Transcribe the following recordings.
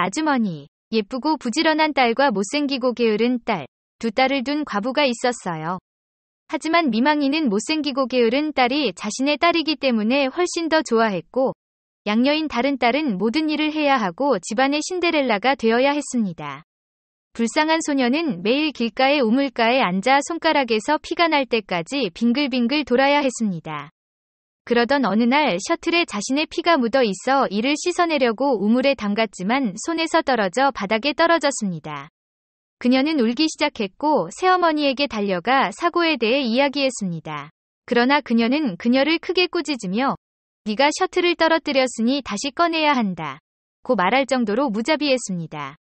아주머니, 예쁘고 부지런한 딸과 못생기고 게으른 딸, 두 딸을 둔 과부가 있었어요. 하지만 미망이는 못생기고 게으른 딸이 자신의 딸이기 때문에 훨씬 더 좋아했고, 양녀인 다른 딸은 모든 일을 해야 하고 집안의 신데렐라가 되어야 했습니다. 불쌍한 소녀는 매일 길가의 우물가에 앉아 손가락에서 피가 날 때까지 빙글빙글 돌아야 했습니다. 그러던 어느 날 셔틀에 자신의 피가 묻어 있어 이를 씻어내려고 우물에 담갔지만 손에서 떨어져 바닥에 떨어졌습니다. 그녀는 울기 시작했고 새어머니에게 달려가 사고에 대해 이야기했습니다. 그러나 그녀는 그녀를 크게 꾸짖으며 네가 셔틀을 떨어뜨렸으니 다시 꺼내야 한다. 고 말할 정도로 무자비했습니다.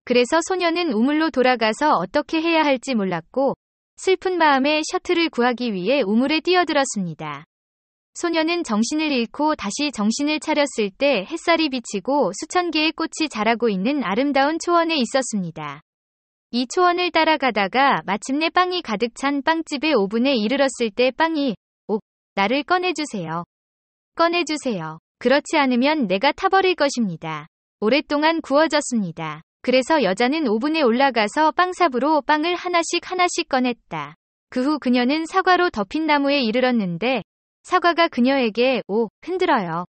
그래서 소녀는 우물로 돌아가서 어떻게 해야 할지 몰랐고 슬픈 마음에 셔틀을 구하기 위해 우물에 뛰어들었습니다. 소녀는 정신을 잃고 다시 정신을 차렸을 때 햇살이 비치고 수천 개의 꽃이 자라고 있는 아름다운 초원에 있었습니다. 이 초원을 따라가다가 마침내 빵이 가득 찬 빵집의 오븐에 이르렀을 때 빵이 나를 꺼내주세요. 꺼내주세요. 그렇지 않으면 내가 타버릴 것입니다. 오랫동안 구워졌습니다. 그래서 여자는 오븐에 올라가서 빵삽으로 빵을 하나씩 꺼냈다. 그 후 그녀는 사과로 덮인 나무에 이르렀는데 사과가 그녀에게 흔들어요.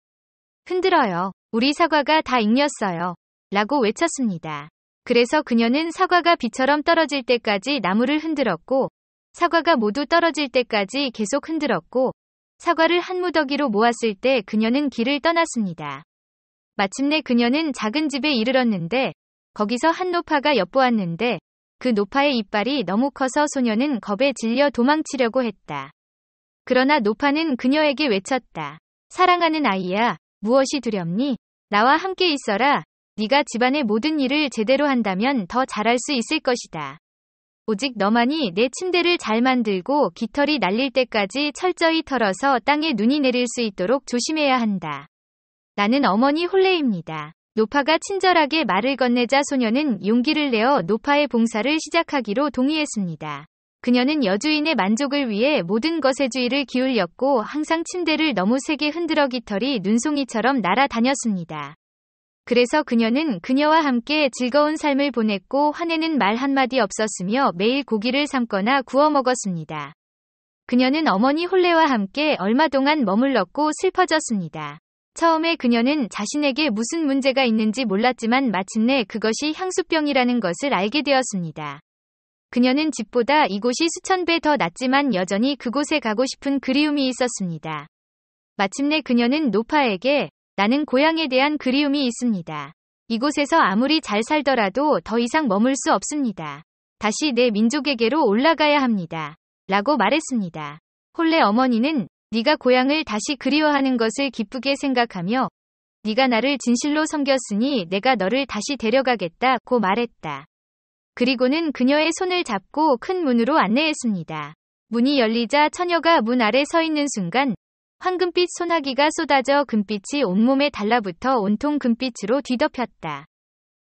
흔들어요. 우리 사과가 다 익렸어요. 라고 외쳤습니다. 그래서 그녀는 사과가 비처럼 떨어질 때까지 나무를 흔들었고 사과가 모두 떨어질 때까지 계속 흔들었고 사과를 한 무더기로 모았을 때 그녀는 길을 떠났습니다. 마침내 그녀는 작은 집에 이르렀는데 거기서 한 노파가 엿보았는데 그 노파의 이빨이 너무 커서 소녀는 겁에 질려 도망치려고 했다. 그러나 노파는 그녀에게 외쳤다. 사랑하는 아이야, 무엇이 두렵니? 나와 함께 있어라. 네가 집안의 모든 일을 제대로 한다면 더 잘할 수 있을 것이다. 오직 너만이 내 침대를 잘 만들고 깃털이 날릴 때까지 철저히 털어서 땅에 눈이 내릴 수 있도록 조심해야 한다. 나는 어머니 홀레입니다. 노파가 친절하게 말을 건네자 소녀는 용기를 내어 노파의 봉사를 시작하기로 동의했습니다. 그녀는 여주인의 만족을 위해 모든 것에 주의를 기울였고 항상 침대를 너무 세게 흔들어 깃털이 눈송이처럼 날아다녔습니다. 그래서 그녀는 그녀와 함께 즐거운 삶을 보냈고 화내는 말 한마디 없었으며 매일 고기를 삶거나 구워 먹었습니다. 그녀는 어머니 홀레와 함께 얼마 동안 머물렀고 슬퍼졌습니다. 처음에 그녀는 자신에게 무슨 문제가 있는지 몰랐지만 마침내 그것이 향수병이라는 것을 알게 되었습니다. 그녀는 집보다 이곳이 수천 배 더 낫지만 여전히 그곳에 가고 싶은 그리움이 있었습니다. 마침내 그녀는 노파에게 나는 고향에 대한 그리움이 있습니다. 이곳에서 아무리 잘 살더라도 더 이상 머물 수 없습니다. 다시 내 민족에게로 올라가야 합니다. 라고 말했습니다. 홀레 어머니는 네가 고향을 다시 그리워하는 것을 기쁘게 생각하며 네가 나를 진실로 섬겼으니 내가 너를 다시 데려가겠다고 말했다. 그리고는 그녀의 손을 잡고 큰 문으로 안내했습니다. 문이 열리자 처녀가 문 아래 서 있는 순간 황금빛 소나기가 쏟아져 금빛이 온몸에 달라붙어 온통 금빛으로 뒤덮였다.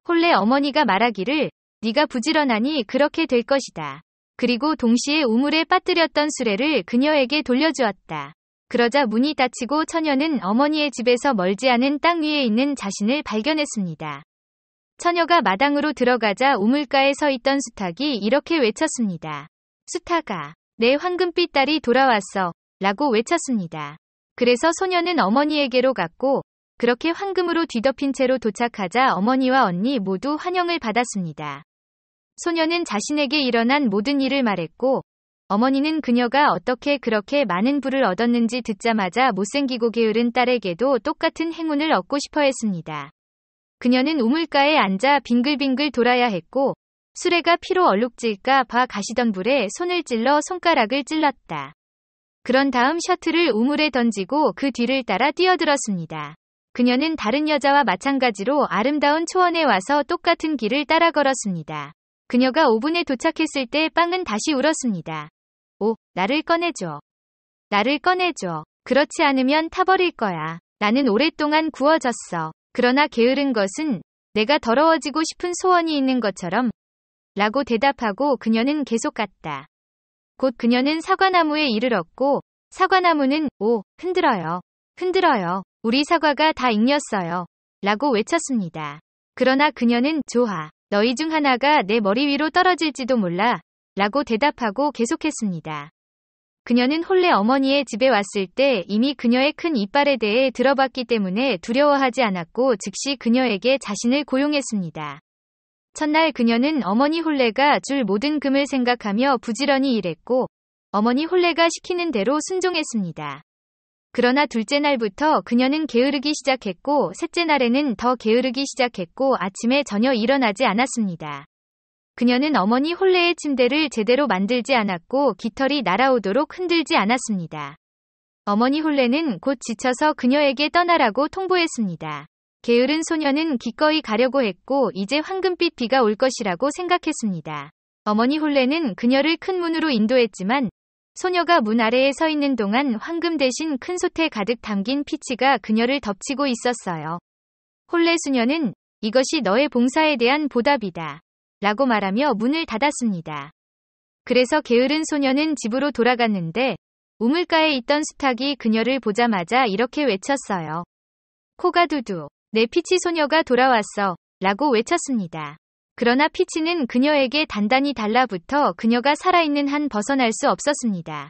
홀레 어머니가 말하기를 네가 부지런하니 그렇게 될 것이다. 그리고 동시에 우물에 빠뜨렸던 수레를 그녀에게 돌려주었다. 그러자 문이 닫히고 처녀는 어머니의 집에서 멀지 않은 땅 위에 있는 자신을 발견했습니다. 처녀가 마당으로 들어가자 우물가에 서 있던 수탉이 이렇게 외쳤습니다. 수탉아, 내 황금빛 딸이 돌아왔어. 라고 외쳤습니다. 그래서 소녀는 어머니에게로 갔고 그렇게 황금으로 뒤덮인 채로 도착하자 어머니와 언니 모두 환영을 받았습니다. 소녀는 자신에게 일어난 모든 일을 말했고 어머니는 그녀가 어떻게 그렇게 많은 부를 얻었는지 듣자마자 못생기고 게으른 딸에게도 똑같은 행운을 얻고 싶어 했습니다. 그녀는 우물가에 앉아 빙글빙글 돌아야 했고 수레가 피로 얼룩질까 봐 가시던 불에 손을 찔러 손가락을 찔렀다. 그런 다음 셔틀을 우물에 던지고 그 뒤를 따라 뛰어들었습니다. 그녀는 다른 여자와 마찬가지로 아름다운 초원에 와서 똑같은 길을 따라 걸었습니다. 그녀가 오븐에 도착했을 때 빵은 다시 울었습니다. 나를 꺼내줘. 나를 꺼내줘. 그렇지 않으면 타버릴 거야. 나는 오랫동안 구워졌어. 그러나 게으른 것은 내가 더러워지고 싶은 소원이 있는 것처럼 라고 대답하고 그녀는 계속 갔다. 곧 그녀는 사과나무에 이르렀고 사과나무는 흔들어요. 흔들어요. 우리 사과가 다 익렸어요. 라고 외쳤습니다. 그러나 그녀는 좋아. 너희 중 하나가 내 머리 위로 떨어질지도 몰라. 라고 대답하고 계속했습니다. 그녀는 혼례 어머니의 집에 왔을 때 이미 그녀의 큰 이빨에 대해 들어봤기 때문에 두려워하지 않았고 즉시 그녀에게 자신을 고용했습니다. 첫날 그녀는 어머니 혼례가 줄 모든 금을 생각하며 부지런히 일했고 어머니 혼례가 시키는 대로 순종했습니다. 그러나 둘째 날부터 그녀는 게으르기 시작했고 셋째 날에는 더 게으르기 시작했고 아침에 전혀 일어나지 않았습니다. 그녀는 어머니 혼례의 침대를 제대로 만들지 않았고 깃털이 날아오도록 흔들지 않았습니다. 어머니 혼례는 곧 지쳐서 그녀에게 떠나라고 통보했습니다. 게으른 소녀는 기꺼이 가려고 했고 이제 황금빛 비가 올 것이라고 생각했습니다. 어머니 혼례는 그녀를 큰 문으로 인도했지만 소녀가 문 아래에 서 있는 동안 황금 대신 큰 솥에 가득 담긴 피치가 그녀를 덮치고 있었어요. 혼례 수녀는 이것이 너의 봉사에 대한 보답이다. 라고 말하며 문을 닫았습니다. 그래서 게으른 소녀는 집으로 돌아갔는데 우물가에 있던 수탉이 그녀를 보자마자 이렇게 외쳤어요. 코가두두, 내 피치 소녀가 돌아왔어. 라고 외쳤습니다. 그러나 피치는 그녀에게 단단히 달라붙어 그녀가 살아있는 한 벗어날 수 없었습니다.